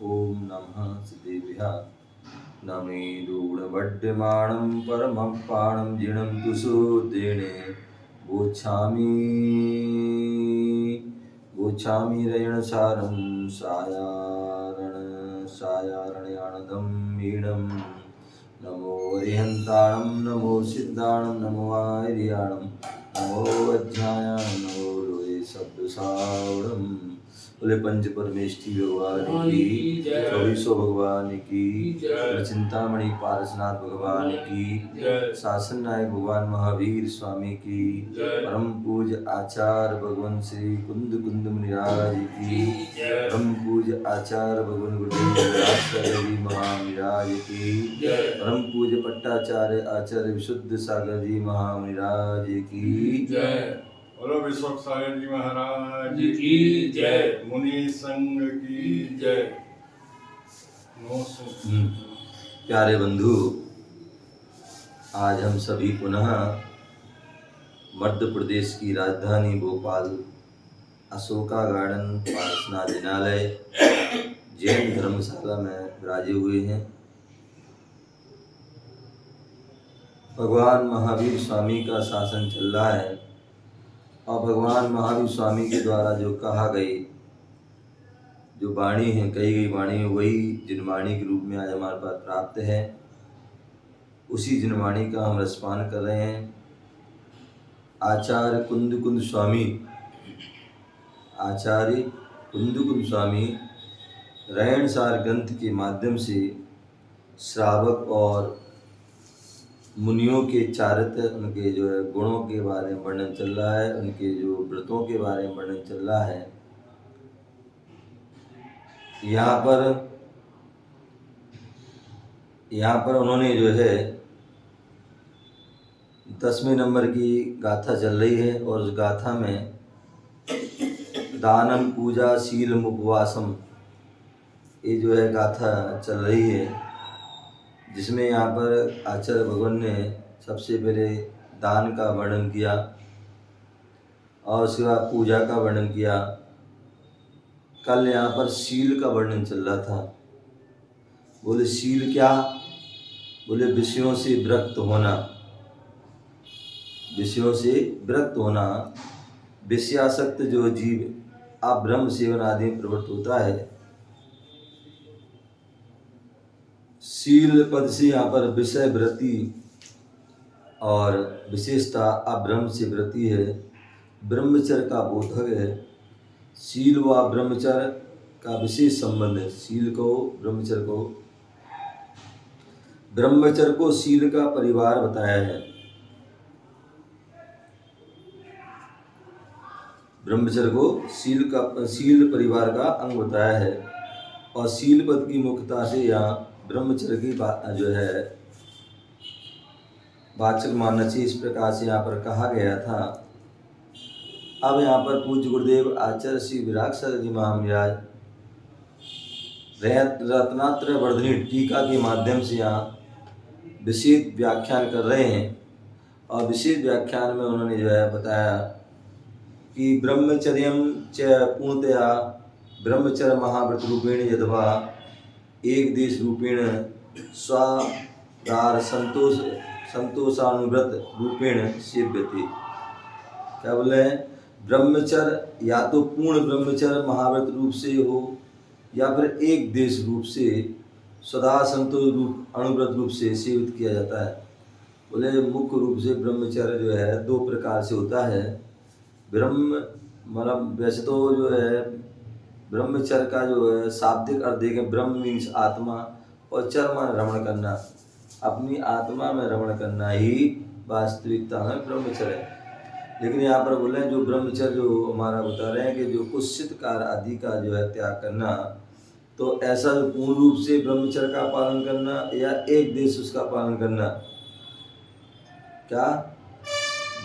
ओम नमः सिद्धेभ्यः नमे दूढवड्यमाणं परमपाणं जिनं तु सुदेणे गोच्छामि रयणसारं सायारणयानदं मीनं नमो अरिहन्ताणं नमो सिद्धाणं नमो आर्याणं नमो अध्यायाणं नमो लोये शब्दसावणम् बोले पंच परमेष्ठी भगवान की चौबीसों भगवान की चिंतामणि पारसनाथ भगवान की शासन नायक भगवान महावीर स्वामी की परम पूज आचार्य भगवान श्री कुंद कुंद मुनिराज की परम पूज आचार्य भगवान गुरुदेव जी महाविराज की परम पूज पट्टाचार्य आचार्य विशुद्ध सागर जी महाविराज की बोलो विश्वक सागर जी महाराज की जय, मुनि संघ की जय। प्यारे बंधु, आज हम सभी पुनः मध्य प्रदेश की राजधानी भोपाल अशोका गार्डन पारसनाथ जिनालय जैन धर्मशाला में विराजे हुए हैं। भगवान महावीर स्वामी का शासन चल रहा है और भगवान महावीर स्वामी के द्वारा जो कहा गई जो वाणी है, कही गई वाणी वही जिनवाणी के रूप में आज हमारे पास प्राप्त है। उसी जिनवाणी का हम रसपान कर रहे हैं। आचार्य कुंद कुंद स्वामी रयणसार ग्रंथ के माध्यम से श्रावक और मुनियों के चारित्र, उनके जो है गुणों के बारे में वर्णन चल रहा है, उनके जो व्रतों के बारे में वर्णन चल रहा है। यहाँ पर उन्होंने जो है 10वें नंबर की गाथा चल रही है और उस गाथा में दानम पूजा शीलम उपवासम ये जो है गाथा चल रही है, जिसमें यहाँ पर आचार्य भगवान ने सबसे पहले दान का वर्णन किया और उसके बाद पूजा का वर्णन किया। कल यहाँ पर शील का वर्णन चल रहा था। बोले शील क्या? बोले विषयों से विरक्त होना, विषयों से विरक्त होना। विषयासक्त जो जीव अब्रह्म सेवन आदि में प्रवृत्त होता है, शील पद से यहाँ पर विषय वृत्ति और विशेषता अब्रह्म से वृत्ति है, ब्रह्मचर्य का बोधक है। शील व ब्रह्मचर्य का विशेष संबंध है। शील को ब्रह्मचर्य को शील का परिवार बताया है। ब्रह्मचर्य को शील परिवार का अंग बताया है और शील पद की मुख्यता से यहाँ ब्रह्मचर्य की जो है वाचक मानना चाहिए, इस प्रकार से यहाँ पर कहा गया था। अब यहाँ पर पूज्य गुरुदेव आचार्य श्री विराग सागर जी महाविराज रत्नात्रय वर्धनी टीका के माध्यम से यहाँ विशेष व्याख्यान कर रहे हैं और विशेष व्याख्यान में उन्होंने जो है बताया कि ब्रह्मचर्यम च पूर्णतया ब्रह्मचर्य महाव्रत रूपेण यदवा एक देश रूपेण स्वादार संतोषानुव्रत रूपेण सेव्यते। क्या बोले? ब्रह्मचर्य या तो पूर्ण ब्रह्मचर्य महाव्रत रूप से हो या फिर एक देश रूप से सदा संतोष रूप अनुव्रत रूप से सेवित किया जाता है। बोले मुख्य रूप से ब्रह्मचर्य जो है 2 प्रकार से होता है। मतलब वैसे तो जो है ब्रह्मचर्य का जो है शाब्दिक अर्थ देखें, ब्रह्म मीन्स आत्मा और चर मान रमण करना, अपनी आत्मा में रमण करना ही वास्तविकता में ब्रह्मचर्य है। लेकिन यहाँ पर बोले जो ब्रह्मचर्य जो हमारा बता रहे हैं कि जो कुत्सित कार्य आदि का जो है त्याग करना, तो ऐसा जो पूर्ण रूप से ब्रह्मचर्य का पालन करना या एक देश उसका पालन करना। क्या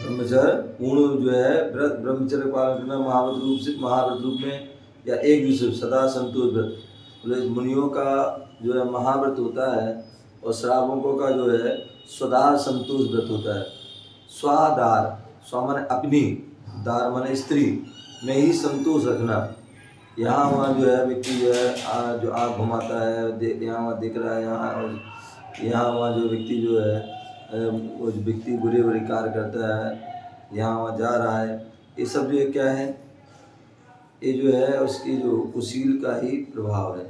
ब्रह्मचर्य पूर्ण जो है ब्रह्मचर्य पालन करना महाव्रत रूप में या एक दूसरे सदा संतोष व्रत। बोले मुनियों का जो है महाव्रत होता है और श्रावकों का जो है स्वदार संतोष व्रत होता है। स्वादार, स्व माने अपनी, दार माने स्त्री में ही संतोष रखना। यहाँ वहाँ जो है व्यक्ति जो है जो आँख घुमाता है, यहाँ वहाँ देख रहा है, यहाँ वहाँ जो व्यक्ति जो है वो जो व्यक्ति बुरे बुरे कार्य करता है, यहाँ वहाँ जा रहा है, ये सब जो है क्या है, ये जो है उसकी जो कुशील का ही प्रभाव है।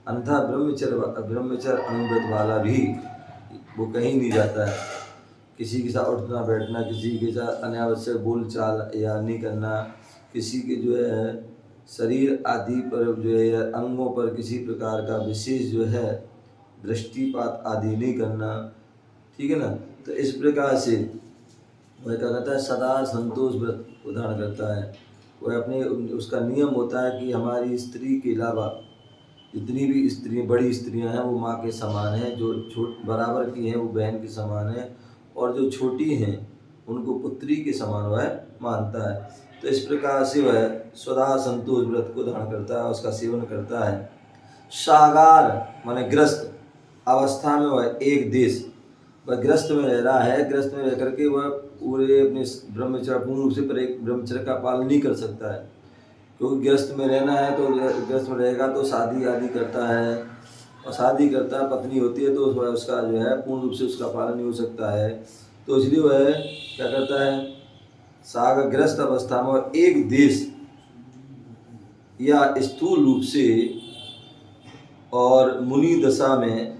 अन्यथा ब्रह्मचर्य अनुव्रत वाला भी वो कहीं नहीं जाता है। किसी के साथ उठना बैठना, किसी के साथ अनावश्यक बोल चाल या नहीं करना, किसी के जो है शरीर आदि पर जो है अंगों पर किसी प्रकार का विशेष जो है दृष्टिपात आदि नहीं करना, ठीक है ना। तो इस प्रकार से वह क्या कहता है, सदा संतोष व्रत को धारण करता है। वह अपने उसका नियम होता है कि हमारी स्त्री के अलावा जितनी भी स्त्री बड़ी स्त्रियां हैं वो माँ के समान हैं, जो बराबर की हैं वो बहन के समान है, और जो छोटी हैं उनको पुत्री के समान वह मानता है। तो इस प्रकार से वह सदा संतोष व्रत को धारण करता है, उसका सेवन करता है। सागार माने ग्रस्त अवस्था में वह एक देश, वह ग्रस्त में रह रहा है, ग्रस्त में रह करके वह पूरे अपने ब्रह्मचर्य पूर्ण रूप से ब्रह्मचर्य का पालन नहीं कर सकता है, क्योंकि ग्रस्त में रहना है तो ग्रस्त में रहेगा तो शादी आदि करता है, और शादी करता है, पत्नी होती है, तो उसका जो है पूर्ण रूप से उसका पालन नहीं हो सकता है। तो इसलिए वह क्या करता है, सागरग्रस्त अवस्था में एक देश या स्थूल रूप से और मुनि दशा में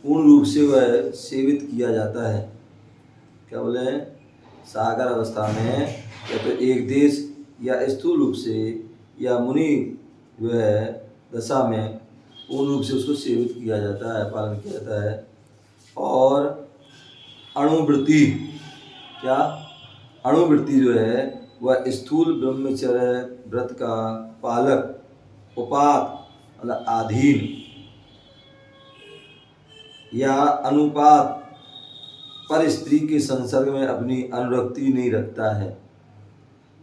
पूर्ण रूप से वह सेवित किया जाता है। क्या बोले हैं, सागर अवस्था में या तो एक देश या स्थूल रूप से या मुनि जो है दशा में पूर्ण रूप से उसको सेवित किया जाता है, पालन किया जाता है। और अणुवृत्ति, क्या अणुवृत्ति जो है वह स्थूल ब्रह्मचर्य व्रत का पालक उपात मतलब अधीन या अनुपात पर स्त्री के संसर्ग में अपनी अनुरक्ति नहीं रखता है।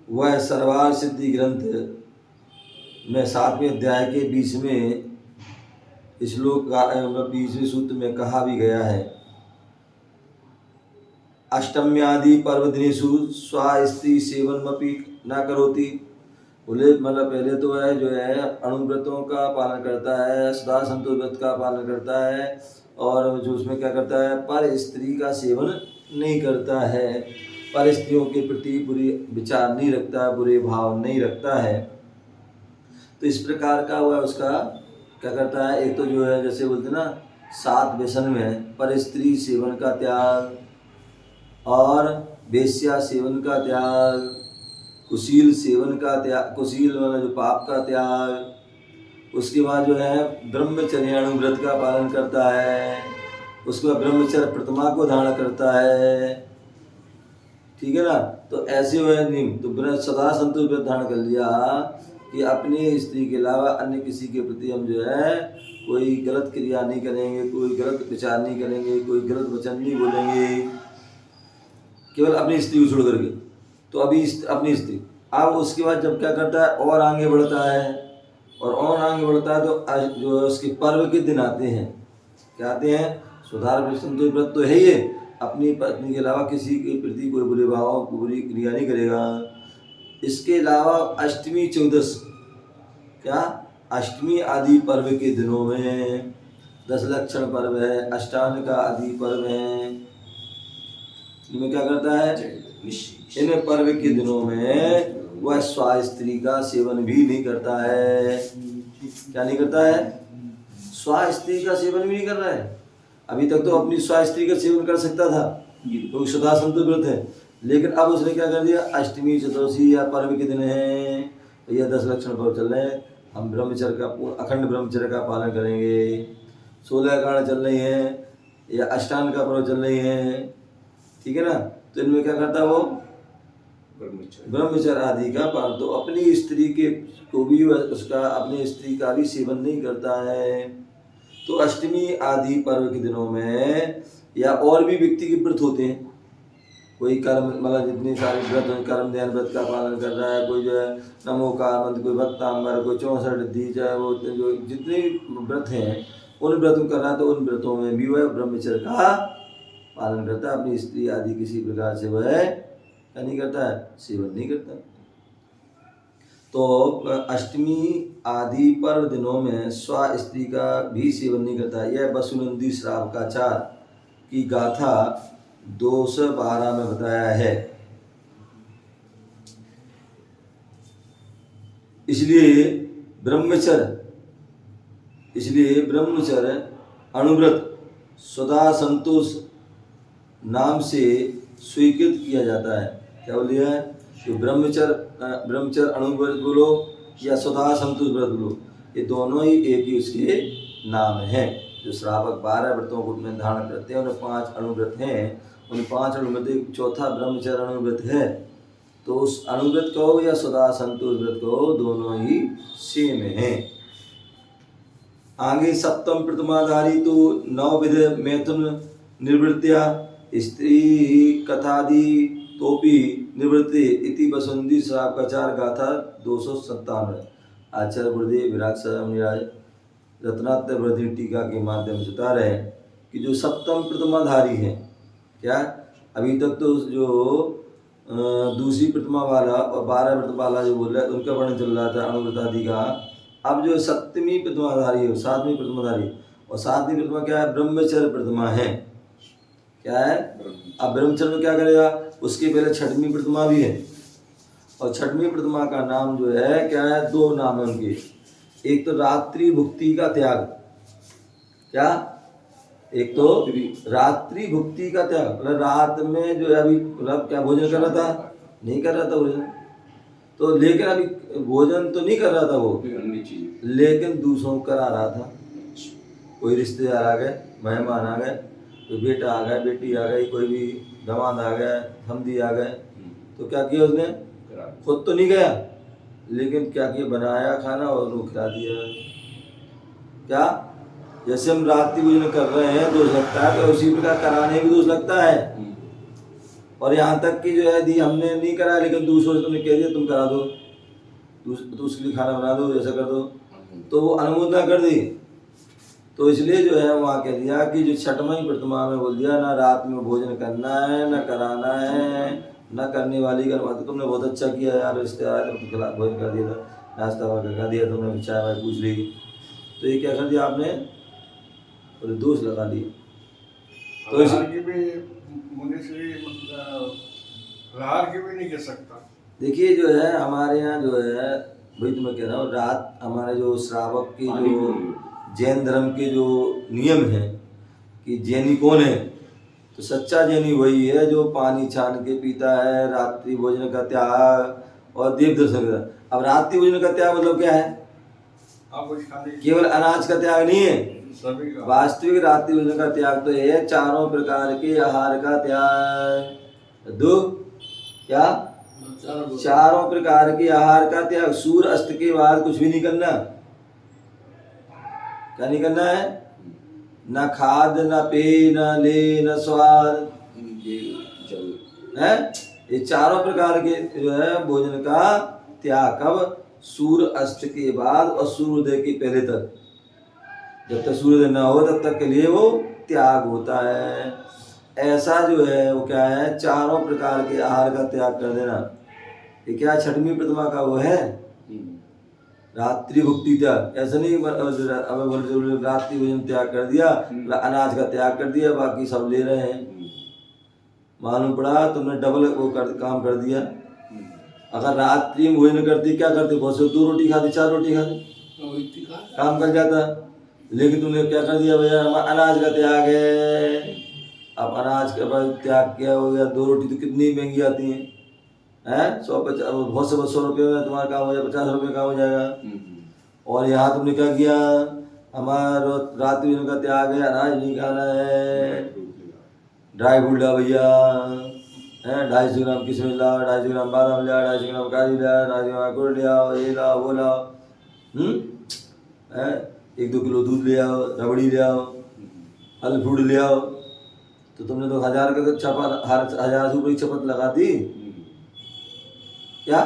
वह सर्वार सिद्धि ग्रंथ में 7वें अध्याय के 20वें श्लोक का 20वें सूत्र में कहा भी गया है, अष्टम्यादि पर्व दिनेषु स्वास्त्री सेवनमपि न करोति। बोले मतलब पहले तो वह जो है अणुव्रतों का पालन करता है, सदा संतोष व्रत का पालन करता है, और जो उसमें क्या करता है, पर स्त्री का सेवन नहीं करता है, पर स्त्रियों के प्रति बुरी विचार नहीं रखता है, बुरे भाव नहीं रखता है। तो इस प्रकार का वह उसका क्या करता है, एक तो जो है जैसे बोलते ना 7 व्यसन में पर स्त्री सेवन का त्याग, और वेश्या सेवन का त्याग, कुशील सेवन का त्याग, कुशील वाला जो पाप का त्याग, उसके बाद जो है ब्रह्मचर्यानुव्रत का पालन करता है, उसके बाद ब्रह्मचर्य प्रतिमा को धारण करता है, ठीक है ना। तो ऐसे वह नियम तो सदा संतोष व्रत धारण कर लिया कि अपनी स्त्री के अलावा अन्य किसी के प्रति हम जो है कोई गलत क्रिया नहीं करेंगे, कोई गलत विचार नहीं करेंगे, कोई गलत वचन नहीं बोलेंगे, केवल अपनी स्त्री को छोड़ करके। तो अभी अपनी स्त्री, अब उसके बाद जब क्या करता है और आगे बढ़ता है, और आगे बढ़ता है तो जो है उसके पर्व के दिन आते हैं, क्या आते हैं, सुधार संतोष व्रत तो है ही, अपनी पत्नी के अलावा किसी के प्रति कोई बुरे भाव बुरी क्रिया नहीं करेगा। इसके अलावा अष्टमी चौदस, क्या अष्टमी आदि पर्व के दिनों में 10 लक्षण पर्व है, अष्टांग का आदि पर्व है, इनमें क्या करता है, इन पर्व के दिनों में वह स्वा स्त्री का सेवन भी नहीं करता है। क्या नहीं करता है, स्वा स्त्री का सेवन भी नहीं कर रहा है। अभी तक तो अपनी स्वा स्त्री का सेवन कर सकता था क्योंकि सदा संतोष व्रत है, लेकिन अब उसने क्या कर दिया, अष्टमी चतुर्दशी या पर्व के दिन है, यह 10 लक्षण पर्व चल रहे हैं, हम ब्रह्मचर्य का अखंड ब्रह्मचर्य का पालन करेंगे, 16 कारण चल रही हैं या अष्टांग का पर्व चल रही है, ठीक है ना। तो इनमें क्या करता है वो ब्रह्मचर्य आदि का पालन, तो अपनी स्त्री के को भी उसका अपनी स्त्री का भी सेवन नहीं करता है। तो अष्टमी आदि पर्व के दिनों में या और भी व्यक्ति के व्रत होते हैं, कोई कर्म मतलब जितने सारे व्रत कर्म ध्यान व्रत का पालन कर रहा है, कोई जो है नमोकार मंत्र, कोई भक्तांबर, कोई 64 दी जाए, वो जो जितने व्रत हैं उन व्रतों कर रहा है, तो उन व्रतों में भी वह ब्रह्मचर्य का पालन करता है, अपनी स्त्री आदि किसी प्रकार से वह क्या नहीं करता है, सेवन नहीं करता। तो अष्टमी आदि पर्व दिनों में स्व स्त्री का भी सेवन नहीं करता। यह वसुनंदी श्रावकाचार की गाथा 212 में बताया है। इसलिए ब्रह्मचर्य अनुव्रत सदा संतोष नाम से स्वीकृत किया जाता है। क्या बोल दिया है? तो ब्रह्मचर्य अनुव्रत बोलो या सदा संतोष व्रत बोलो, ये दोनों ही एक ही उसके नाम हैं। जो श्रावक 12 व्रतों को में धारण करते हैं, उन्हें 5 अनुव्रत हैं। उन 5 अनुव्रत चौथा ब्रह्मचर्य अनुव्रत है। तो उस अनुव्रत कहो या सदा संतोष व्रत कहो, दोनों ही सेम हैं। आगे सप्तम प्रथमाधारी तो 9 विध मैथुन निवृत्तिया स्त्री कथादि तोपी निवृत्ति इति वसुंदी श्रावकाचार गाथा 297। आचार्य गुरुदेव विराट स्वामी रत्नात्य वृद्धि टीका के माध्यम से बता रहे हैं कि जो सप्तम प्रथमाधारी है, क्या अभी तक तो जो दूसरी प्रतिमा वाला और 12 प्रतिमा वाला जो बोल रहा है उनका वर्णन चल रहा था अनुव्रत आदि का। अब जो सप्तमी प्रतिमाधारी है, 7वीं प्रतिमाधारी, और 7वीं प्रतिमा क्या है? ब्रह्मचर्य प्रतिमा है। क्या है? अब ब्रह्मचर्य में क्या करेगा? उसके पहले 6वीं प्रतिमा भी है, और 6वीं प्रतिमा का नाम जो है क्या है? 2 नाम है उनके। एक तो रात्रि भुक्ति का त्याग। क्या? एक तो रात्रि भुक्ति का त्याग, मतलब रात में जो है अभी मतलब क्या भोजन कर रहा था? नहीं कर रहा था भोजन, तो लेकिन अभी भोजन तो नहीं कर रहा था वो, लेकिन दूसरों को करा रहा था। कोई रिश्तेदार आ गए, मेहमान आ गए, कोई बेटा आ गया, बेटी आ गई, कोई भी दामाद आ गया, समधी आ गए, तो क्या किया उसने? खुद तो नहीं गया, लेकिन क्या किया? बनाया खाना और उनको खिला दिया। क्या? जैसे हम रात्रि भोजन कर रहे हैं दोष लगता है, तो उसी प्रकार कराने भी दोष लगता है। और यहाँ तक कि जो है यदि हमने नहीं कराया लेकिन दूसरों से तुमने कह दिया तुम करा दो, तो उसके लिए खाना बना दो, ऐसा कर दो, तो वो अनुमोदना कर दी। तो इसलिए जो है वहाँ कह दिया कि जो 6वीं प्रतिमा में बोल दिया, ना रात में भोजन करना है, ना कराना है, ना करने वाली का। तो तुमने बहुत अच्छा किया यार, रिश्तेदार आए तो खिला भोजन कर दिया था, नाश्ता वगैरह कर दिया, तुमने चाय वाय पूछ ली, तो ये क्या कर दिया आपने? और दोष लगा दिए। तो की भी मुनीश्री प्रहार की भी नहीं कह सकता। देखिए जो है हमारे यहाँ जो है, वही तो मैं कह रहा हूँ, रात हमारे जो श्रावक के जो जैन धर्म के जो नियम है कि जैनी कौन है, तो सच्चा जैनी वही है जो पानी छान के पीता है, रात्रि भोजन का त्याग और देव दर्शन करता। अब रात्रि भोजन का त्याग मतलब क्या है? केवल अनाज का त्याग नहीं है, वास्तविक रात्रि भोजन का त्याग तो है 4 प्रकार के आहार का त्याग। क्या? 4 प्रकार के आहार का त्याग। सूर्य अस्त के बाद कुछ भी नहीं करना। क्या नहीं करना है? न खाद, न पेय, न ले, न स्वाद है। ये 4 प्रकार के जो है भोजन का त्याग कब? सूर्य अस्त के बाद और सूर्योदय के पहले तक। जब तक सूर्योदय न हो तब तक के लिए वो त्याग होता है। ऐसा जो है वो क्या है? 4 प्रकार के आहार का त्याग कर देना। ये क्या 6वीं प्रतिमा का वो है? रात्रि भुक्ति त्याग। ऐसा नहीं अब रात्रि भोजन त्याग कर दिया, अनाज का त्याग कर दिया, बाकी सब ले रहे हैं। मालूम पड़ा तुमने डबल वो काम कर दिया। अगर रात्रि में भोजन करती क्या करते? बहुत से 2 रोटी खाती, 4 रोटी खाती, काम कर जाता। लेकिन तुमने क्या कर दिया भैया? अनाज का त्याग है। अब अनाज का त्याग किया हो गया, 2 रोटी तो कितनी महंगी आती हैं? 150 बहुत से 100 रुपये में तुम्हारा काम हो जाएगा, 50 रुपये काम हो जाएगा। और यहाँ तुमने क्या किया? हमारा रात्रि भोजन का त्याग है, अनाज नहीं खाना है, ड्राई फ्रूट ला भैया है, 250 ग्राम किशमिश लाओ, 250 ग्राम बादाम लाओ, 250 ग्राम काजू लाओ, 250 ग्राम गुड़ ले आओ, ये लाओ वो लाओ, 1-2 किलो दूध ले आओ, रबड़ी ले आओ, फल फ्रूट ले आओ। तो तुमने तो 1000 का चपत, 1000 से ऊपर की चपत लगा दी। क्या?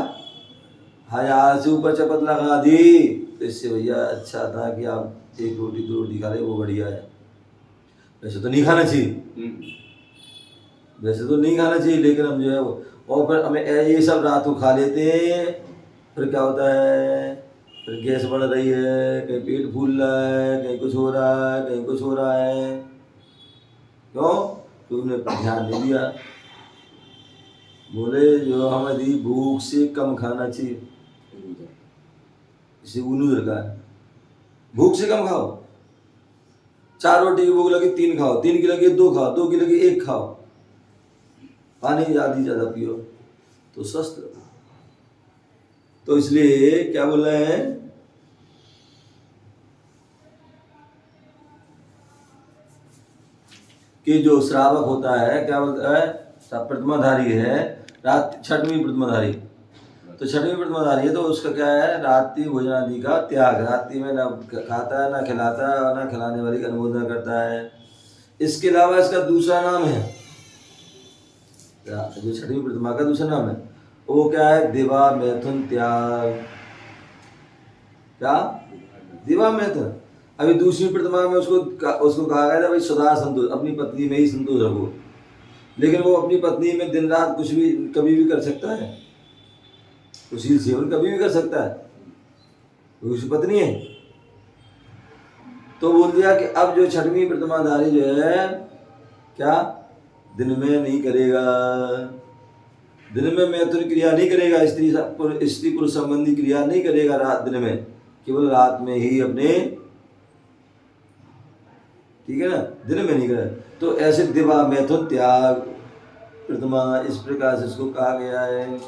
1000 से ऊपर चपत लगा दी। तो इससे भैया अच्छा था कि आप 1 रोटी 2 रोटी खा ले, वो बढ़िया है। वैसे तो नहीं खाना चाहिए, वैसे तो नहीं खाना चाहिए, लेकिन हम जो है वो, और फिर हमें ये सब रात को खा लेते हैं फिर क्या होता है, फिर गैस बढ़ रही है, कहीं पेट फूल रहा है, कहीं कुछ हो रहा है, कहीं कुछ हो रहा है। क्यों? क्योंकि उन्हें ध्यान नहीं दिया। बोले जो हमें दी भूख से कम खाना चाहिए, इसे उल्लू रखा है। भूख से कम खाओ, 4 रोटी की भूख लगी 3 खाओ, 3 की लगी 2 खाओ, 2 की लगी 1 खाओ, पानी ज़्यादा पियो तो स्वस्थ रहो। तो इसलिए क्या बोल रहे हैं कि जो श्रावक होता है क्या बोलता है, प्रतिमाधारी है, रात 6वीं प्रतिमाधारी, तो 6वीं प्रतिमाधारी है तो उसका क्या है, रात्रि भोजन आदि का त्याग, रात्रि में ना खाता है, ना खिलाता है और ना खिलाने वाली का अनुमोदन करता है। इसके अलावा इसका दूसरा नाम है, जो 6वीं प्रतिमा का दूसरा नाम है वो क्या है, दिवा मैथुन त्याग। क्या? दिवा मैथुन। अभी दूसरी प्रतिमा में उसको कहा गया था भाई सदा संतोष, अपनी पत्नी में ही संतोष रखो, लेकिन वो अपनी पत्नी में दिन रात कुछ भी कभी भी कर सकता है, उसी सेवन कभी भी कर सकता है, वो उसकी पत्नी है। तो बोल दिया कि अब जो 6वीं प्रतिमाधारी जो है क्या दिन में नहीं करेगा, दिन में मैथुन क्रिया नहीं करेगा, स्त्री पुरुष संबंधी क्रिया नहीं करेगा रात दिन में, केवल रात में ही अपने, ठीक है ना, दिन में नहीं करे। तो ऐसे दिवा मैथुन त्याग प्रतिमा, इस प्रकार से इसको कहा गया है।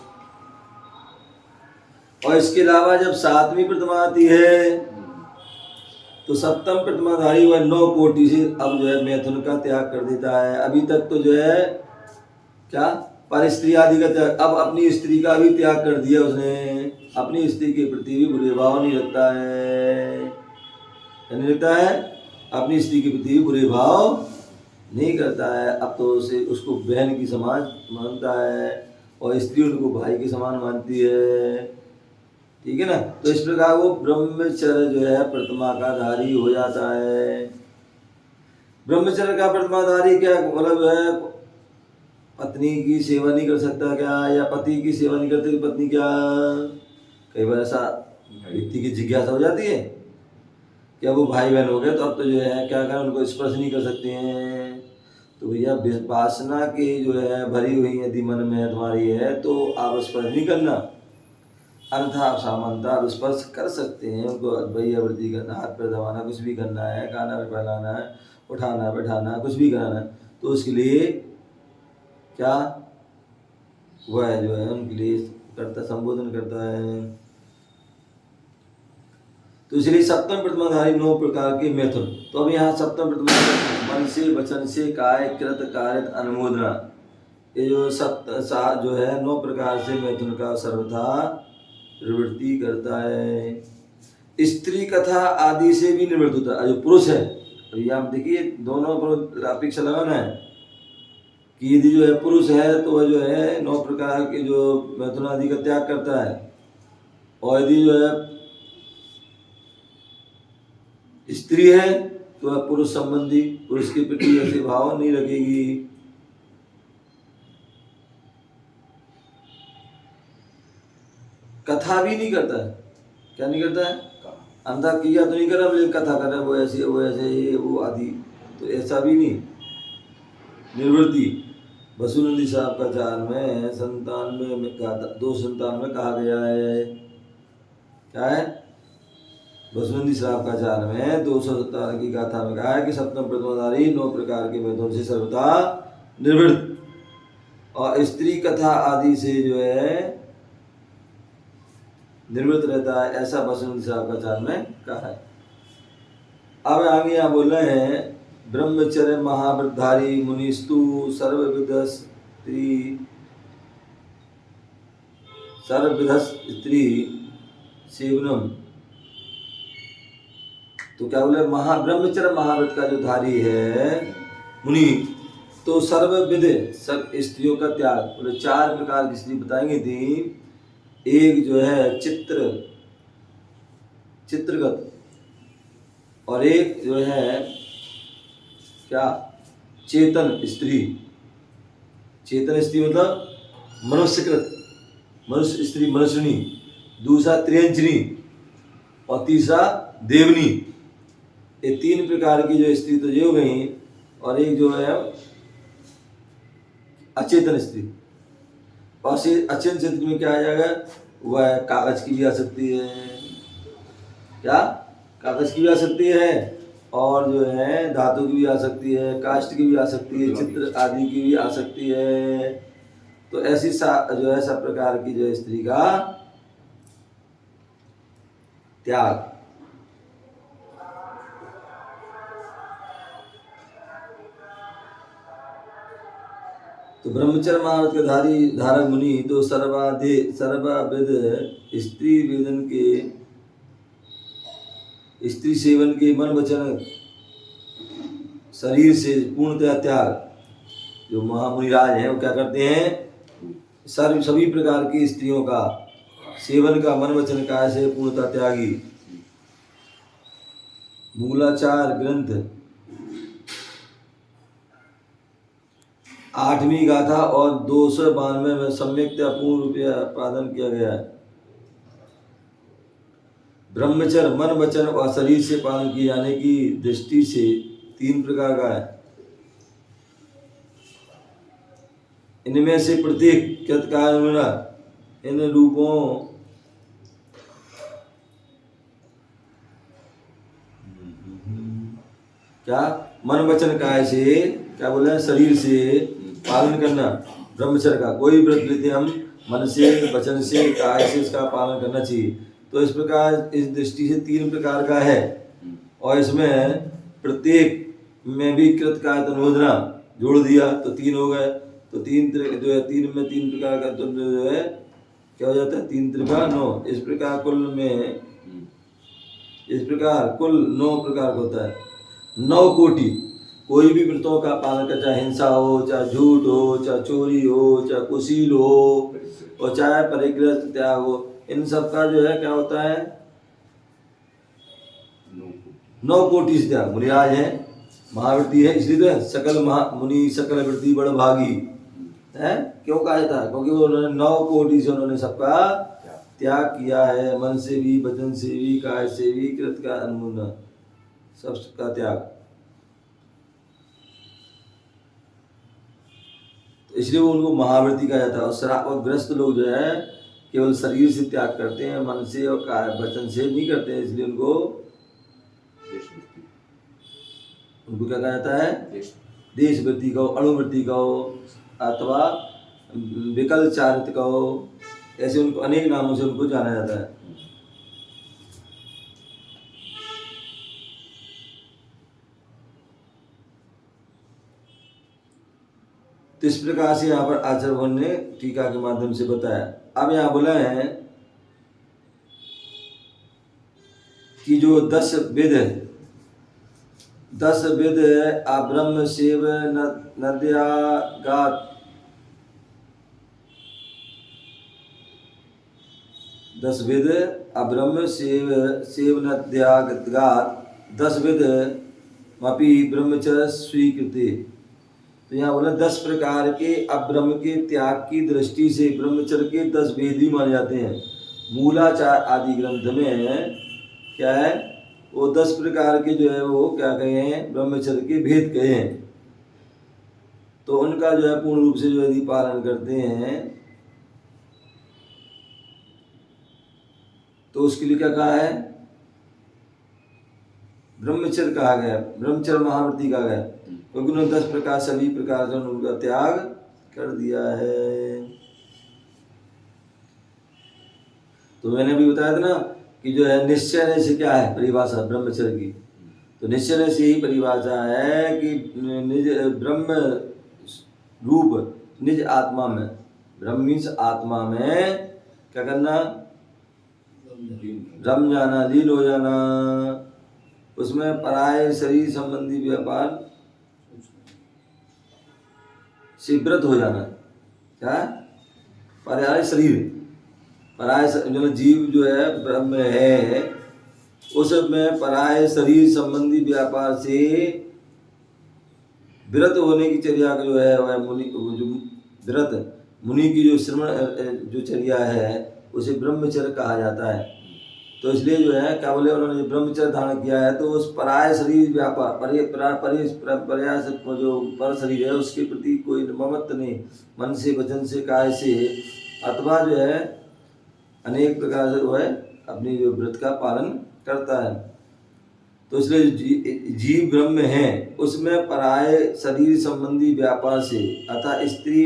और इसके अलावा जब 7वीं प्रतिमा आती है तो 7म प्रतिमाधारी वह 9 कोटि से अब जो है मैथुन का त्याग कर देता है। अभी तक तो जो है क्या पर स्त्री आदि का त्याग, अब अपनी स्त्री का भी त्याग कर दिया उसने, अपनी स्त्री के प्रति भी बुरे भाव नहीं रखता है, नहीं रखता है, अपनी स्त्री के प्रति भी बुरे भाव नहीं करता है। अब तो उसे उसको बहन की समान मानता है और स्त्री उनको भाई के समान मानती है, ठीक है ना। तो इस प्रकार वो ब्रह्मचर्य जो है प्रतिमा का धारी हो जाता है। ब्रह्मचर्य का प्रतिमाधारी क्या मतलब है, पत्नी की सेवा नहीं कर सकता क्या, या पति की सेवा नहीं करते पत्नी क्या, कई बार ऐसा व्यक्ति की जिज्ञासा हो जाती है। क्या वो भाई बहन हो गए तो अब तो जो है क्या करें, उनको स्पर्श नहीं कर सकते हैं। तो भैया वासना की जो है भरी हुई यदि मन में तुम्हारी है तो आप स्पर्श नहीं करना, अन्यथा आप सामान्यता आप स्पर्श कर सकते हैं उनको, भैया वृद्धि करना, हाथ पैर दबाना, कुछ भी करना है, खाना में फैलाना है, उठाना बैठाना, कुछ भी कराना है, तो उसके लिए क्या वह जो है उनके लिए करता, संबोधन करता है। तो इसलिए 7म प्रतिमाधारी 9 प्रकार के मैथुन। तो अब यहाँ 7म प्रतिमा मन से वचन से काय कृत कारित अनुमोदना, ये जो जो है 9 प्रकार से मैथुन का सर्वथा प्रवृत्ति करता है। स्त्री कथा आदि से भी निवृत्त होता है। जो पुरुष है, अभी आप देखिए दोनों पर अपेक्षा लगाना है कि यदि जो है पुरुष है तो वह जो है 9 प्रकार के जो मैथुन आदि का त्याग करता है, और यदि जो है स्त्री है तो वह पुरुष संबंधी, पुरुष के प्रति ऐसे भाव नहीं रखेगी। कथा भी नहीं करता है, क्या नहीं करता है, अंधा किया तो नहीं कर रहा, लेकिन कथा कर रहा है, वो ऐसे वो ऐसे ये वो आदि, तो ऐसा भी नहीं। निर्वृत्ति वसुनंदी साहब का 4 में 97 में कहा, 297 में कहा गया है, क्या है, वसुनंदी साहब का 4 में 257 की गाथा में कहा है कि 7म प्रतिमाधारी 9 प्रकार के मैथुन से सर्वथा निवृत्त और स्त्री कथा आदि से जो है निवृत्त रहता है, ऐसा वसुनंदी साहब का 4 में कहा है। अब आगे यहाँ बोल रहे हैं ब्रह्मचर्य महाव्रतधारी मुनिस्तु सर्वविध स्त्री सेवनम। तो क्या बोले, ब्रह्मचर्य महाव्रत का जो धारी है मुनि, तो सर्वविध सब स्त्रियों का त्याग, बोले 4 प्रकार की स्त्री बताएंगे थी। एक जो है चित्रगत, और एक जो है क्या चेतन स्त्री। चेतन स्त्री मतलब मनुष्यकृत, मनुष्य स्त्री मनुष्यनी, दूसरा त्रियंचनी और तीसरा देवनी। ये 3 प्रकार की जो स्त्री तो ये हो गई, और एक जो है अचेतन स्त्री। और से अचेतन स्त्री में क्या आ जाएगा, वह कागज की भी आ सकती है, क्या कागज की भी आ सकती है, और जो है धातु की भी आ सकती है, काष्ठ की भी आ सकती है, चित्र आदि की भी आ सकती है। तो ऐसी जो है सब प्रकार की जो स्त्री का त्याग। तो ब्रह्मचर्य महाव्रत के धारक मुनि तो सर्वविध स्त्री वेदन के स्त्री सेवन के मन वचन शरीर से पूर्णतः त्याग। जो महामुनिराज हैं वो क्या करते हैं, सभी प्रकार की स्त्रियों का सेवन का मन वचन काय से पूर्णतः त्यागी। मूलाचार ग्रंथ 8वीं गाथा और 292 में सम्यक्तया पूर्ण रूप पालन किया गया है। ब्रह्मचर्य मन वचन और शरीर से पालन किए जाने की दृष्टि से 3 प्रकार का है। इनमें से प्रत्येक कृतकार्य इन रूपों क्या मन वचन काय से, क्या बोले हैं, शरीर से पालन करना ब्रह्मचर्य का। कोई व्रत लेते हम मन से, वचन से, काय से इसका पालन करना चाहिए। तो इस प्रकार इस दृष्टि से 3 प्रकार का है, और इसमें प्रत्येक में भी कृत का अनुमोदना जोड़ दिया तो 3 हो गए। तो 3 जो है 3 में 3 प्रकार का तो जो है क्या हो जाता है, 3 त्रिका 9। इस प्रकार कुल 9 प्रकार का होता है। 9 कोटि कोई भी व्रतों का पालन कर, चाहे हिंसा हो, चाहे झूठ हो, चाहे चोरी हो, चाहे कुशील हो, और चाहे परिग्रह त्याग हो, इन सब का जो है क्या होता है, 9 कोटि से त्याग। मुनिराज है, महावृत्ति है, इसलिए तो सकल मुनि सकल वृत्ति बड़ भागी है। क्यों कहा जाता है, क्योंकि उन्होंने 9 कोटि से उन्होंने सबका त्याग किया है। मन से भी, वचन से भी, काय से भी, कृत का अनुमोदन, सबका त्याग। इसलिए वो उनको महावृत्ति कहा जाता है। और श्रापग्रस्त लोग जो है केवल शरीर से त्याग करते हैं, मन से और काय वचन से नहीं करते हैं, इसलिए उनको क्या कहा जाता है, देशवृत्ति कहो, अणुवृत्ति कहो, अथवा विकल चारित कहो, ऐसे उनको अनेक नामों से उनको जाना जाता है। तो इस प्रकार से यहाँ पर आचार्य ने टीका के माध्यम से बताया। अब यहाँ बोला है कि जो 10 विध अब्रह्म सेव नद्यागात, 10 विध अब्रह्म सेव नद्यागात 10 विध मपि ब्रह्मचर्य स्वीकृति। तो यहाँ बोला 10 प्रकार के अब्रह्म के त्याग की दृष्टि से ब्रह्मचर्य के 10 वेद भी माने जाते हैं। मूलाचार आदि ग्रंथ में क्या है, वो 10 प्रकार के जो है वो क्या कहे हैं, ब्रह्मचर्य के भेद कहे हैं। तो उनका जो है पूर्ण रूप से जो यदि पालन करते हैं तो उसके लिए क्या कहा है, ब्रह्मचर्य कहा गया, ब्रह्मचर्य महावृत्ति कहा गया, क्योंकि उन्होंने 10 प्रकार सभी प्रकार से उनका त्याग कर दिया है। तो मैंने भी बताया था ना कि जो है निश्चय से क्या है परिभाषा ब्रह्मचर्य की। तो निश्चय से ही परिभाषा है कि निज ब्रह्म रूप निज आत्मा में, ब्रह्म आत्मा में क्या करना, रम जाना, लीन हो जाना, उसमें पराये शरीर संबंधी व्यापार से व्रत हो जाना। क्या, पराये शरीर, पराये जो जीव जो है ब्रह्म है, उसमें पराये शरीर संबंधी व्यापार से व्रत होने की चर्या जो है वह मुनि, जो व्रत मुनि की जो श्रवण जो चर्या है उसे ब्रह्मचर्य कहा जाता है। तो इसलिए जो है क्या बोले, उन्होंने जो ब्रह्मचर्य धारण किया है तो उस पराय शरीर व्यापार पर्याय से जो पर शरीर है उसके प्रति कोई ममत्व नहीं, मन से वचन से काय से अथवा जो है अनेक प्रकार से वो है अपनी जो व्रत का पालन करता है। तो इसलिए जीव ब्रह्म है उसमें पराय शरीर संबंधी व्यापार से अतः स्त्री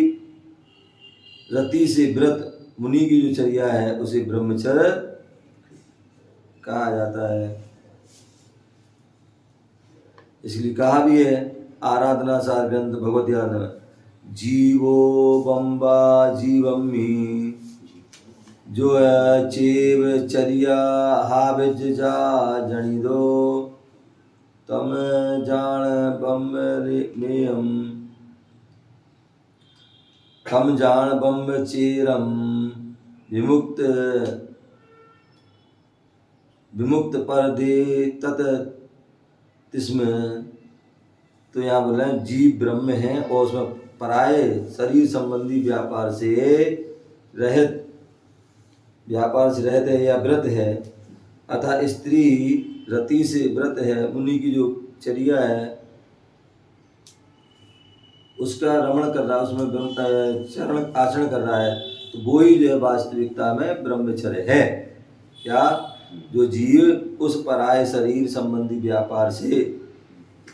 रति से व्रत मुनि की जो चर्या है उसे ब्रह्मचर्य कहा जाता है। इसलिए कहा भी है आराधना सार ग्रंथ भगवत ध्यान में, जीवो बम्बा जीवम्मी जो है चेव चर्या हाविज जा जनी दो तम जान बम नेयम हम जान बम चेरम विमुक्त विमुक्त पर दे तत तिस्म। तो यहाँ बोल रहे हैं जीव ब्रह्म है और उसमें पराये शरीर संबंधी व्यापार से रहित है या व्रत है, अतः स्त्री रति से व्रत है, मुनि की जो चर्या है उसका रमण कर रहा है, उसमें चरण आचरण कर रहा है, तो वो ही जो है वास्तविकता में ब्रह्मचर्य है। क्या? जो जीव उस पराय शरीर संबंधी व्यापार से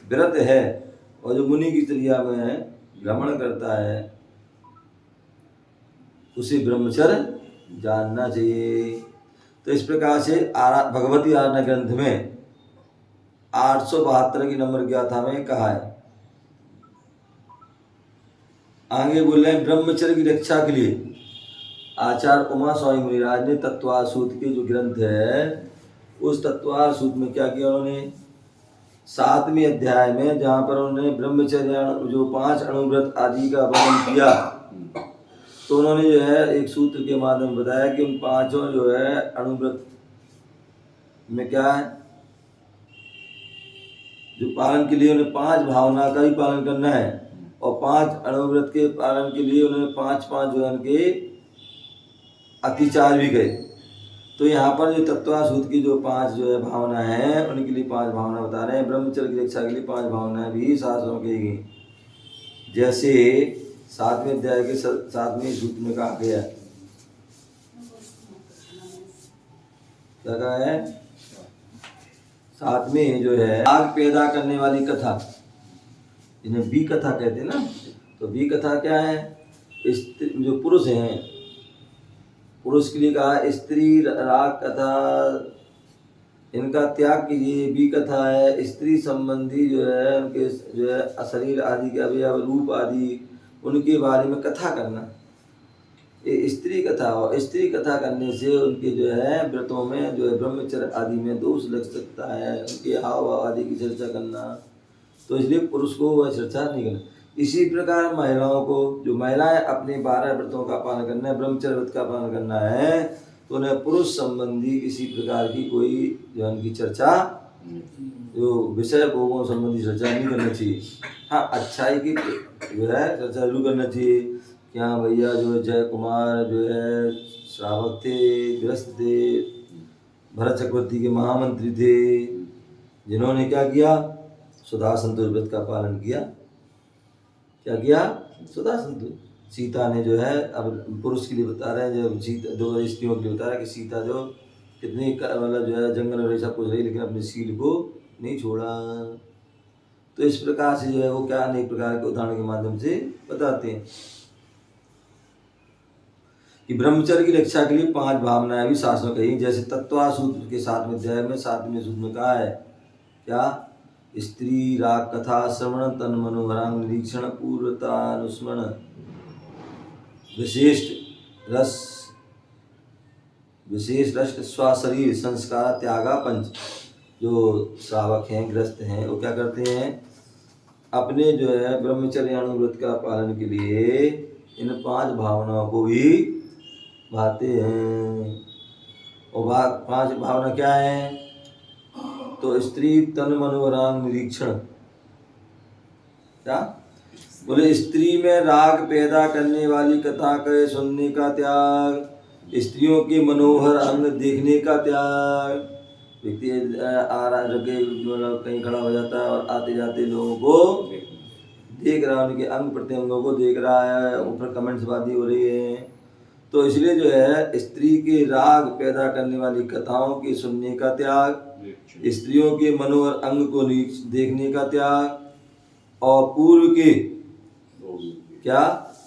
व्रत है और जो मुनि की चर्या में भ्रमण करता है उसे ब्रह्मचर्य जानना चाहिए। तो इस प्रकार से भगवती आराधना ग्रंथ में 872 की नंबर गाथा में कहा है। आगे बोल रहे हैं ब्रह्मचर्य की रक्षा के लिए आचार्य उमा स्वामी मुनिराज ने तत्वार सूत्र के जो ग्रंथ है उस तत्वार सूत्र में क्या किया उन्होंने, 7वें अध्याय में जहाँ पर उन्होंने ब्रह्मचर्य जो 5 अणुव्रत आदि का वर्णन किया तो उन्होंने जो है एक सूत्र के माध्यम में बताया कि उन 5 जो है अणुव्रत में क्या है, जो पालन के लिए उन्हें 5 भावना का ही पालन करना है और 5 अणुव्रत के पालन के लिए उन्होंने 5 जो है उनके अतिचार भी गए। तो यहाँ पर जो तत्वा सूत्र की जो 5 जो है भावना है उनके लिए 5 भावना बता रहे हैं। ब्रह्मचर्य की रक्षा के लिए 5 भावनाएं भी शास्त्रों की गई, जैसे 7वें अध्याय के 7वें सूत्र में कहा गया क्या कहा है, 7वें जो है आग पैदा करने वाली कथा, इन्हें बी कथा कहते हैं ना। तो बी कथा क्या है, जो पुरुष हैं पुरुष के लिए कहा स्त्री राग कथा इनका त्याग कीजिए। बी कथा है स्त्री संबंधी जो है उनके जो है अशरीर आदि के अवयव रूप आदि उनके बारे में कथा करना, ये स्त्री कथा। और स्त्री कथा करने से उनके जो है व्रतों में जो है ब्रह्मचर्य आदि में दोष लग सकता है, उनके हाव भाव आदि की चर्चा करना, तो इसलिए पुरुष को वह चर्चा नहीं करना। इसी प्रकार महिलाओं को, जो महिलाएं अपने 12 व्रतों का पालन करना है, ब्रह्मचर्य व्रत का पालन करना है, तो उन्हें पुरुष संबंधी किसी प्रकार की कोई जो उनकी चर्चा जो विषय भोगों संबंधी चर्चा नहीं करना चाहिए। हाँ, अच्छाई की जो है चर्चा जरूर करना चाहिए। क्या भैया जो जय कुमार जो है श्रावक थे, गृहस्थ थे, भरत चक्रवर्ती के महामंत्री थे, जिन्होंने क्या किया, सुधा संतोष व्रत का पालन किया। क्या किया? सुधा संतोष। सीता ने जो है, अब पुरुष के लिए बता रहे हैं, जब सीता 2 स्त्रियों के लिए बता रहा है कि सीता जो कितनी मतलब जो है जंगल में सब कुछ रही लेकिन अपने शील को नहीं छोड़ा। तो इस प्रकार से जो है वो क्या अनेक प्रकार के उदाहरण के माध्यम से बताते हैं कि ब्रह्मचर्य की रक्षा के लिए 5 भावनाएं भी शास्त्र में कही, जैसे तत्वा सूत्र के 7वें अध्याय में 7वें सूत्र में कहा है क्या, स्त्री राग कथा श्रवण तन मनोहरांग निरीक्षण पूर्वतानुस्मरण विशेष रस स्वशरीर संस्कार त्यागा पंच। जो श्रावक हैं, ग्रस्त हैं, वो क्या करते हैं, अपने जो है ब्रह्मचर्य व्रत का पालन के लिए इन 5 भावनाओं को भी भाते हैं। और 5 भावना क्या है, तो स्त्री तन मनोहरांग निरीक्षण, क्या बोले, स्त्री में राग पैदा करने वाली कथा के सुनने का त्याग, स्त्रियों के मनोहर अंग देखने का त्याग। व्यक्ति आ रहा रखे मतलब कहीं खड़ा हो जाता है और आते जाते लोगों को देख रहा है, उनके अंग प्रत्यंगों को देख रहा है, ऊपर कमेंट्स बाजी हो रही है। तो इसलिए जो है स्त्री के राग पैदा करने वाली कथाओं के सुनने का त्याग, स्त्रियों के मनोहर अंग को देखने का त्याग, और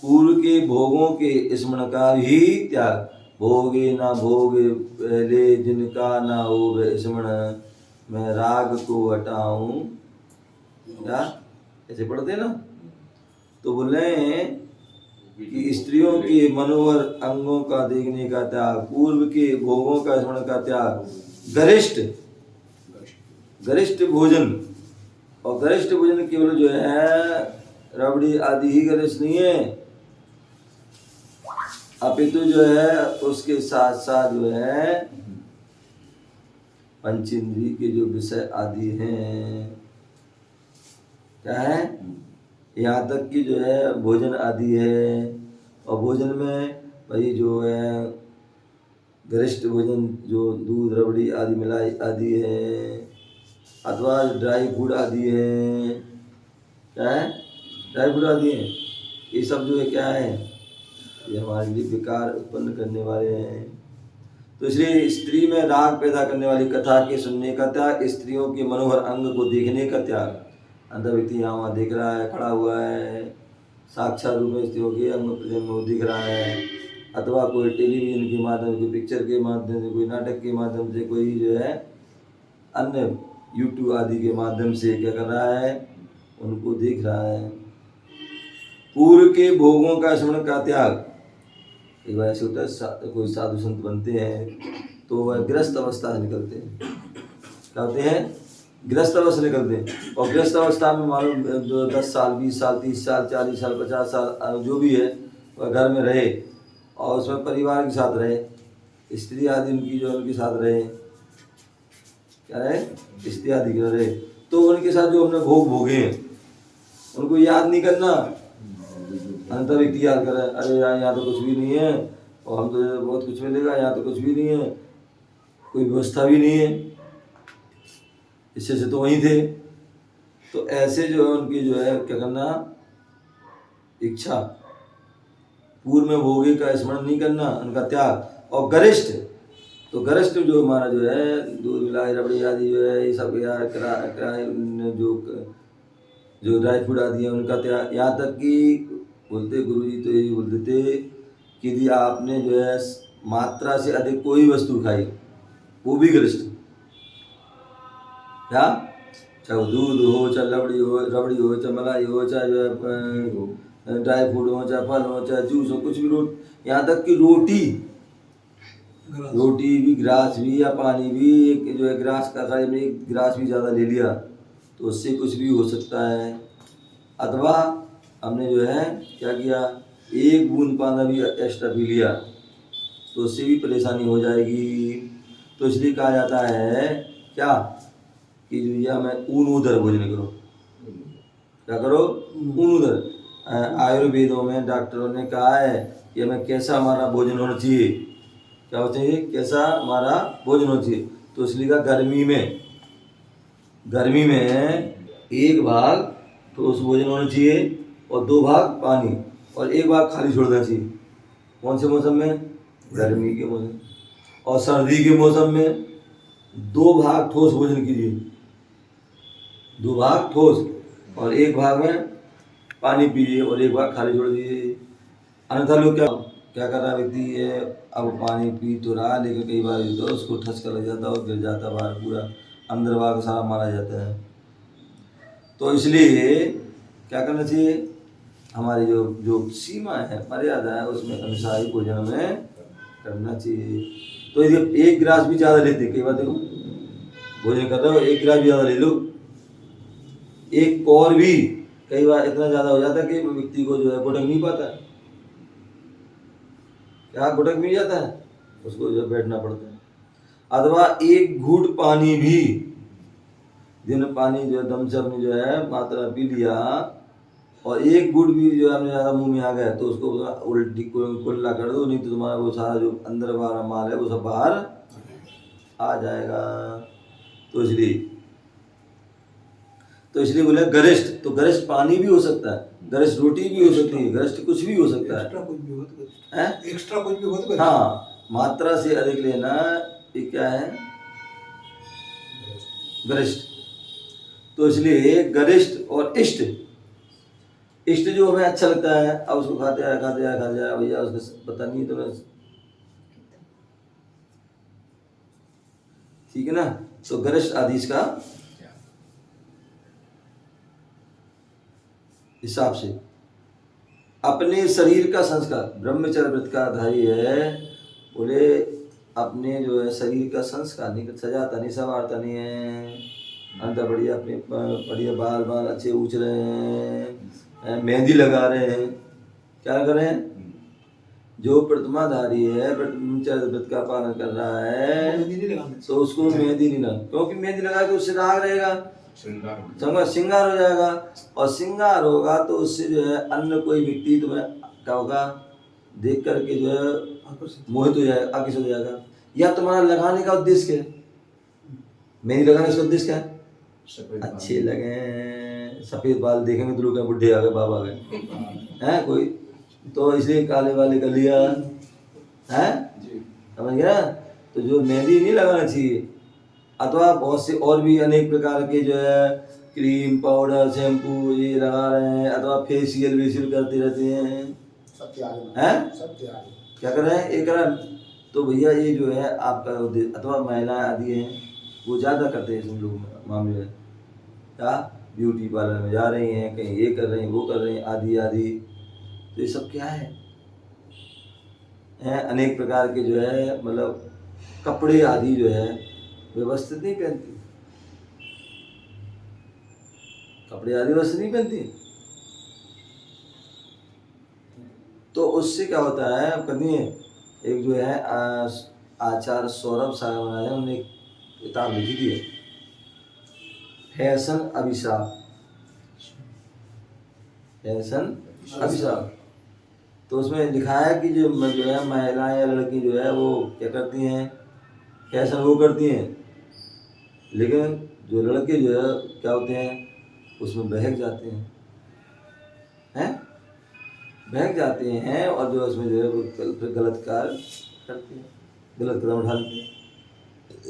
पूर्व के भोगों के स्मरण का भी त्याग। भोगे ना भोगे पहले जिनका ना हो स्मरण, मैं राग को हटाऊं। क्या ऐसे पढ़ते हैं ना। तो बोले कि स्त्रियों के मनोहर अंगों का देखने का त्याग, पूर्व के भोगों का स्मरण का त्याग, गरिष्ठ भोजन। और गरिष्ठ भोजन केवल जो है रबड़ी आदि ही गरिष्ठ नहीं है, अपितु जो है उसके साथ साथ जो है पंचेंद्रिय के जो विषय आदि हैं, क्या है, यहाँ तक कि जो है भोजन आदि है। और भोजन में भाई जो है गरिष्ठ भोजन जो दूध रबड़ी आदि मिलाई आदि है, अथवा ड्राई फूड आदि है। क्या है? ड्राई फूड आदि है। ये सब जो है क्या है, ये हमारे लिए विकार उत्पन्न करने वाले हैं। तो इसलिए स्त्री में राग पैदा करने वाली कथा के सुनने का त्याग, स्त्रियों के मनोहर अंग को देखने का त्याग। अंदर व्यक्ति यहाँ वहाँ देख रहा है, खड़ा हुआ है, साक्षात रूप में स्त्रियों के अंग प्रत्यंग को दिख रहा है, अथवा कोई टेलीविजन के माध्यम से, कोई पिक्चर के माध्यम से, कोई नाटक के माध्यम से, कोई जो है अन्य यूट्यूब आदि के माध्यम से क्या कर रहा है, उनको देख रहा है। पूर्व के भोगों का स्मरण का त्याग। एक बार ऐसे होता है कोई साधु संत बनते हैं तो वह गृहस्थ अवस्था से निकलते हैं। क्या होते हैं? गृहस्थ अवस्था से निकलते हैं। और गृहस्थ अवस्था में मालूम जो 10 साल 20 साल 30 साल 40 साल 50 साल जो भी है वह घर में रहे और उसमें परिवार के साथ रहे, स्त्री आदि उनकी जो उनके साथ रहे, क्या रहे, स्त्री आदि के रहे, तो उनके साथ जो हमने भोग भोगे हैं उनको याद नहीं करना। अंत व्यक्ति याद करे, अरे यार यहाँ तो कुछ भी नहीं है और हम तो बहुत कुछ मिलेगा, यहाँ तो कुछ भी नहीं है, कोई व्यवस्था भी नहीं है, इससे से तो वहीं थे। तो ऐसे जो है उनकी जो है क्या करना, इच्छा पूर्व में भोगे का स्मरण नहीं करना, उनका त्याग। और गरिष्ठ, तो गरिष्ठ जो हमारा जो है दूध मिलाई रबड़ी आदि जो है ये सब यार जो ड्राई फ्रूट आदि है उनका त्याग। यहाँ तक कि बोलते गुरुजी तो यही बोलते थे कि यदि आपने जो है मात्रा से अधिक कोई वस्तु खाई वो भी गरिष्ठ। क्या, चाहे वो दूध हो, चाहे रबड़ी हो, चाहे मलाई हो, चाहे जो है ड्राई फ्रूट हो, चाहे फल हो, चाहे जूस हो, कुछ भी यहाँ तक कि रोटी भी, गिलास भी या पानी भी, एक जो है गिलास का खाली में एक गिलास भी ज़्यादा ले लिया तो उससे कुछ भी हो सकता है। अथवा हमने जो है क्या किया, एक बूंद पानी भी एक्स्ट्रा पी लिया तो उससे भी परेशानी हो जाएगी। तो इसलिए कहा जाता है क्या कि भैया मैं ऊन उधर भोजन करो। क्या करो? ऊन उधर। आयुर्वेदों में डॉक्टरों ने कहा है कि हमें कैसा हमारा भोजन होना चाहिए, क्या होना चाहिए, कैसा हमारा भोजन होना चाहिए। तो इसलिए कहा गर्मी में एक भाग ठोस भोजन होना चाहिए और 2 भाग पानी और 1 भाग खाली छोड़ देना चाहिए। कौन से मौसम में? गर्मी के मौसम। और सर्दी के मौसम में 2 भाग ठोस भोजन कीजिए, 2 भाग ठोस और 1 भाग में पानी पीजिए और 1 भाग खाली छोड़ दीजिए। अन्यथा लोग क्या कर रहा है व्यक्ति, ये अब पानी पी तो रहा लेकिन कई बार तो उसको ठसका लग जाता है और गिर जाता बाहर, पूरा अंदर बाहर सारा मारा जाता है। तो इसलिए क्या करना चाहिए, हमारी जो सीमा है, मर्यादा है, उसमें अनुसार ही भोजन में करना चाहिए। तो यदि 1 गिलास भी ज़्यादा लेते, कई बार देखो भोजन कर रहे हो 1 गिलास भी ज़्यादा ले लो, एक और भी कई बार इतना ज़्यादा हो जाता है कि व्यक्ति को जो है घुटक नहीं पाता। क्या घुटक मिल जाता है, उसको जो बैठना पड़ता है। अथवा 1 घूंट पानी भी, दिन पानी जो दम से अपनी जो है मात्रा पी लिया और एक गुड़ भी जो है ज़्यादा मुंह में आ गया तो उसको उल्टी कुल्ला कर दो, नहीं तो तुम्हारा वो सारा जो अंदर वाला माल है वो सब बाहर आ जाएगा। तो इसलिए बोले गरिष्ठ, तो गरिष्ठ पानी भी हो सकता है, गरिष्ठ रोटी भी हो सकती है, गरिष्ठ कुछ भी हो सकता है, एक्स्ट्रा कुछ भी हो तो गरिष्ठ। हैं? एक्स्ट्रा कुछ भी हो तो गरिष्ठ। हाँ, मात्रा से अधिक लेना ये क्या है? गरिष्ठ। तो इसलिए गरिष्ठ और इष्ट, इष्ट जो हमें अच्छा लगता है, अब उसको खाते आया भैया, उसका पता नहीं तो ठीक है ना। तो गरिष्ठ आदेश का हिसाब से अपने शरीर का संस्कार, ब्रह्मचर्य व्रत का धारी है, बोले अपने जो है शरीर का संस्कार नहीं, सजाता नहीं, संवारता नहीं है, अंदर बढ़िया अपने बढ़िया बाल अच्छे उछ रहे हैं, मेहंदी लगा रहे हैं, क्या कर रहे हैं? जो प्रतिमाधारी है, ब्रह्मचर्य व्रत का पालन कर रहा है, तो उसको मेहंदी नहीं लगा, क्योंकि मेहंदी लगा के उससे राग रहेगा, श्रृंगार हो जाएगा, और श्रृंगार होगा तो उससे जो है अन्य कोई व्यक्ति तुम्हें क्या होगा, देख करके जो है मोहित हो जाएगा, आकर्षित हो जाएगा। या तुम्हारा लगाने का उद्देश्य क्या है? मेहंदी लगाने का उद्देश्य क्या है? अच्छे लगे, सफेद बाल देखेंगे तो लोग बुढ़े आ गए, बाबा आ गए, हैं कोई, तो इसलिए काले वाले कर लिया है, समझ गया। तो जो मेहंदी नहीं लगाना चाहिए, अथवा बहुत से और भी अनेक प्रकार के जो है क्रीम पाउडर शैम्पू ये लगा रहे हैं, अथवा फेशियल वेशियल करते रहते हैं, क्या कर रहे हैं ये कर, तो भैया ये जो है आपका उद्देश्य, अथवा महिलाएं आदि हैं वो ज़्यादा करते हैं इन लोगों में मामले में, क्या ब्यूटी पार्लर में जा रही हैं, कहीं ये कर रही हैं, वो कर रही हैं, आदि। तो ये सब क्या है? अनेक प्रकार के जो है मतलब कपड़े आदि जो है व्यवस्थित नहीं पहनती, कपड़े आदि व्यवस्थित नहीं पहनती, तो उससे क्या होता है, कभी एक जो है आचार्य सौरभ साहब ने उन्होंने एक किताब लिखी थी, फैशन अभिशाप, फैशन अभिशाप। तो उसमें लिखा है कि जो है महिलाएं या लड़की जो है वो क्या करती हैं, फैशन वो करती हैं, लेकिन जो लड़के जो है क्या होते हैं उसमें बहक जाते हैं, बहक जाते हैं, और जो उसमें जो है वो गलत कार्य करते हैं, गलत कदम उठाते हैं।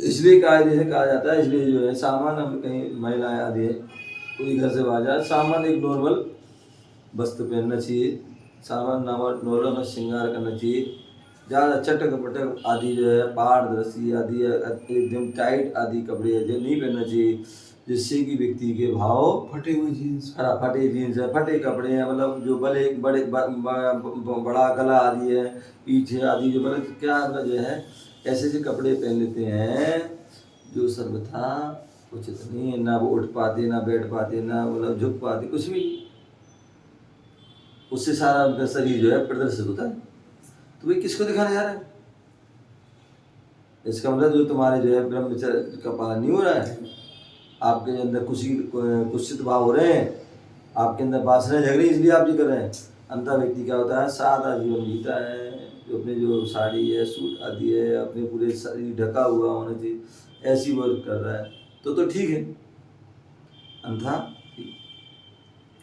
इसलिए कायदे से कहा जाता है, इसलिए जो है सामान हम कहीं महिलाएं आदि है कोई घर से बाहर जाए, सामान एक नॉर्मल वस्त्र पहनना चाहिए, सामान नॉर्मल श्रृंगार करना चाहिए, ज़्यादा चटक पटक आदि जो है पारदर्शी आदि एकदम टाइट आदि कपड़े जो नहीं पहनना चाहिए, जिससे कि व्यक्ति के भाव फटे हुए जीन्स, फटे जीन्स है, फटे कपड़े हैं, मतलब जो बड़ा गला आदि है, पीछे आदि जो मतलब क्या मतलब जो है ऐसे ऐसे कपड़े पहन लेते हैं जो सर्वथा उचित नहीं है, ना वो उठ पाते, ना बैठ पाते, ना मतलब झुक पाते, कुछ भी, उससे सारा उनका शरीर जो है प्रदर्शित होता है। तो भाई किसको दिखाने जा रहे हैं? इसका मतलब जो तुम्हारे जो है ब्रह्मचर्य का पालन नहीं हो रहा है, आपके अंदर कुत्सित भाव हो रहे हैं, आपके अंदर वासनाएं जग रही, इसलिए आप ये कर रहे हैं। अंधा व्यक्ति क्या होता है, सादा जीवन जीता है, जो अपने जो साड़ी है सूट आदि है अपने पूरे शरीर ढका हुआ होना चाहिए, ऐसी वर्क कर रहा है तो ठीक है, अंधा।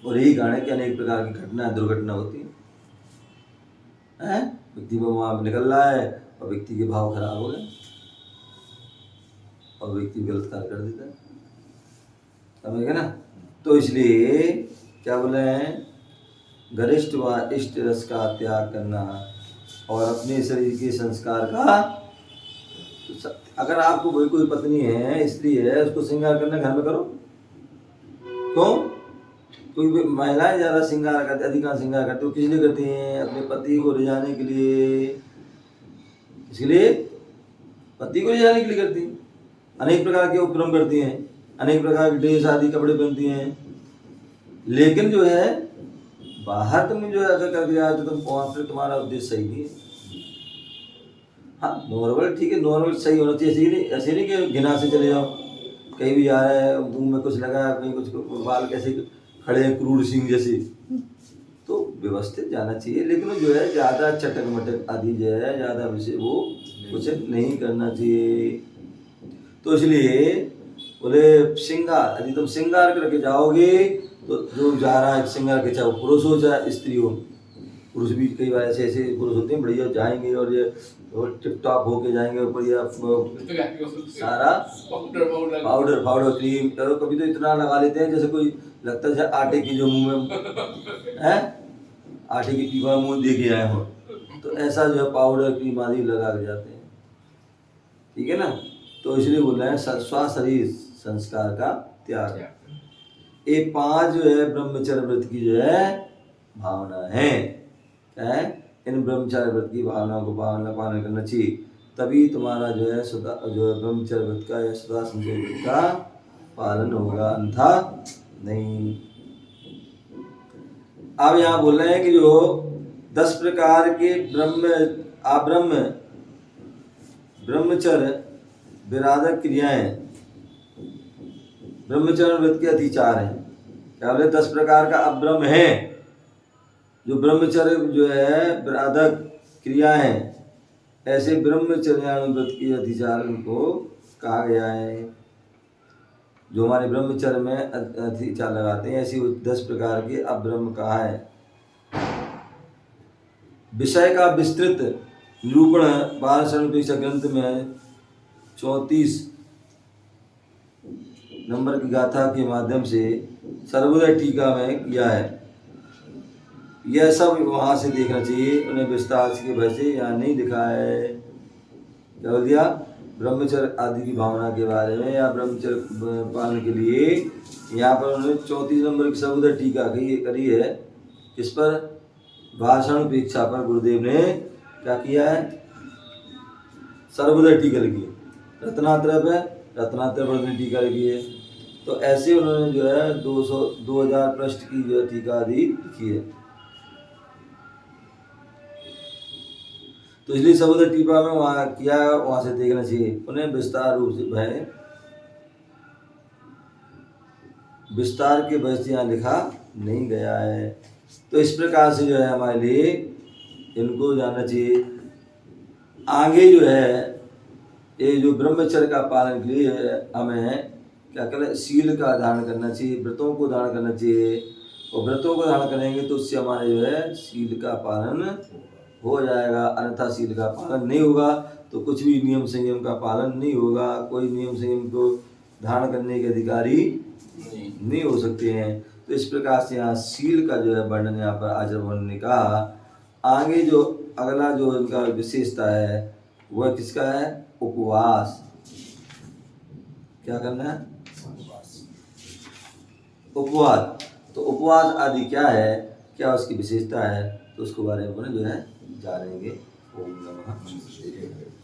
और यही कारण है कि अनेक प्रकार की घटना दुर्घटना होती है, व्यक्ति को वहाँ निकल रहा है और व्यक्ति के भाव खराब हो गए और व्यक्ति गलत कार्य कर देता है, समझ गए ना। तो इसलिए क्या बोले हैं, गरिष्ठ व इष्ट रस का त्याग करना और अपने शरीर के संस्कार का, अगर आपको कोई पत्नी है, स्त्री है, उसको श्रृंगार करना घर में करो, क्यों? क्योंकि महिलाएं ज़्यादा श्रृंगार करती, अधिकांश श्रृंगार करती, वो किस लिए करती हैं? अपने पति को रिझाने के लिए, इसके लिए पति को रिझाने के लिए करती हैं, अनेक प्रकार के उपक्रम करती हैं, अनेक प्रकार के ड्रेस आदि कपड़े पहनती हैं, लेकिन जो है बाहर तुम जो है अगर करके आए तो तुम वहाँ फिर तुम्हारा उद्देश्य सही नहीं है। हाँ नॉर्मल ठीक है, नॉर्मल सही होना चाहिए, ऐसे नहीं कि घिना से चले जाओ, कहीं भी जा रहे हैं मुंह में कुछ लगा, कहीं कुछ बाल कैसे खड़े हैं क्रूर सिंह जैसे, तो व्यवस्थित जाना चाहिए, लेकिन जो है ज़्यादा चटक मटक आदि जो है ज़्यादा विषय वो कुछ नहीं करना चाहिए। तो इसलिए बोले श्रृंगार, यदि तुम श्रृंगार करके जाओगे तो जो जा रहा है श्रृंगार के, चाहे वो पुरुष हो चाहे स्त्री हो, पुरुष भी कई बार ऐसे ऐसे पुरुष होते हैं बढ़िया जाएंगे और ये टिप टॉप होके जाएंगे, बढ़िया सारा पाउडर पाउडर क्रीम, और कभी तो इतना लगा लेते हैं जैसे कोई लगता है आटे की जो मुंह में है, आटे की पीपा मुंह दे के आए हो, तो ऐसा जो है पाउडर क्रीम आदि लगा के जाते हैं, ठीक है ना। तो इसलिए बोल रहे हैं स्वशरीर संस्कार का त्याग। ये 5 जो है ब्रह्मचर्य व्रत की जो है भावना है, क्या है, इन ब्रह्मचर्य व्रत की भावनाओं को पालन करना चाहिए, तभी तुम्हारा जो है जो है ब्रह्मचर्य व्रत का या सदा संचय व्रत का पालन होगा, अन्यथा नहीं। अब यहाँ बोल रहे हैं कि जो 10 प्रकार के ब्रह्मचर्य विराधक क्रियाएं ब्रह्मचर्य व्रत के अतिचार हैं। क्या बोले, 10 प्रकार का अब्रह्म है, जो ब्रह्मचर्य जो है विराधक क्रिया है, ऐसे ब्रह्मचर्यानुव्रत के अतिचार को कहा गया है। जो हमारे ब्रह्मचर्य में अतिचार लगाते हैं, ऐसी 10 प्रकार के अब्रह्म कहा है। विषय का विस्तृत निरूपण बालशरणोपेक्षा ग्रंथ में 34 नंबर की गाथा के माध्यम से सर्वोदय टीका में किया है। यह सब वहाँ से देखना चाहिए, उन्हें विस्तार के वैसे यहाँ नहीं दिखा है। क्या बोल दिया, ब्रह्मचर्य आदि की भावना के बारे में या ब्रह्मचर्य पालन के लिए यहाँ पर उन्होंने 34 नंबर की सर्वोदय टीका करी है। इस पर भाषण उपेक्षा पर गुरुदेव ने क्या किया है, सर्वोदय टीका लिखी है। रत्नात्रय पे रत्नात्रय पर उन्होंने टीका लिखी है। तो ऐसे उन्होंने जो है 2000 पृष्ठ की जो टीका आदि लिखी है। तो इसलिए सर्वोदय टीका में वहाँ किया, वहाँ से देखना चाहिए। उन्हें विस्तार रूप से है, विस्तार के वैसे यहाँ लिखा नहीं गया है। तो इस प्रकार से जो है हमारे लिए इनको जानना चाहिए। आगे जो है ये जो ब्रह्मचर्य का पालन के लिए हमें क्या करें, शील का धारण करना चाहिए, व्रतों को धारण करना चाहिए। और व्रतों को धारण करेंगे तो उससे हमारे जो है शील का पालन हो जाएगा, अन्यथा शील का पालन नहीं होगा तो कुछ भी नियम संयम का पालन नहीं होगा। कोई नियम संयम को धारण करने के अधिकारी नहीं हो सकते हैं। तो इस प्रकार से यहाँ शील का जो है वर्णन यहाँ पर आचार्य ने कहा। आगे जो अगला जो इनका विशेषता है वह किसका है, उपवास। क्या करना है, उपवास। तो उपवास आदि क्या है, क्या उसकी विशेषता है, तो उसके बारे में जो है जानेंगे। ओम नमः शिवाय।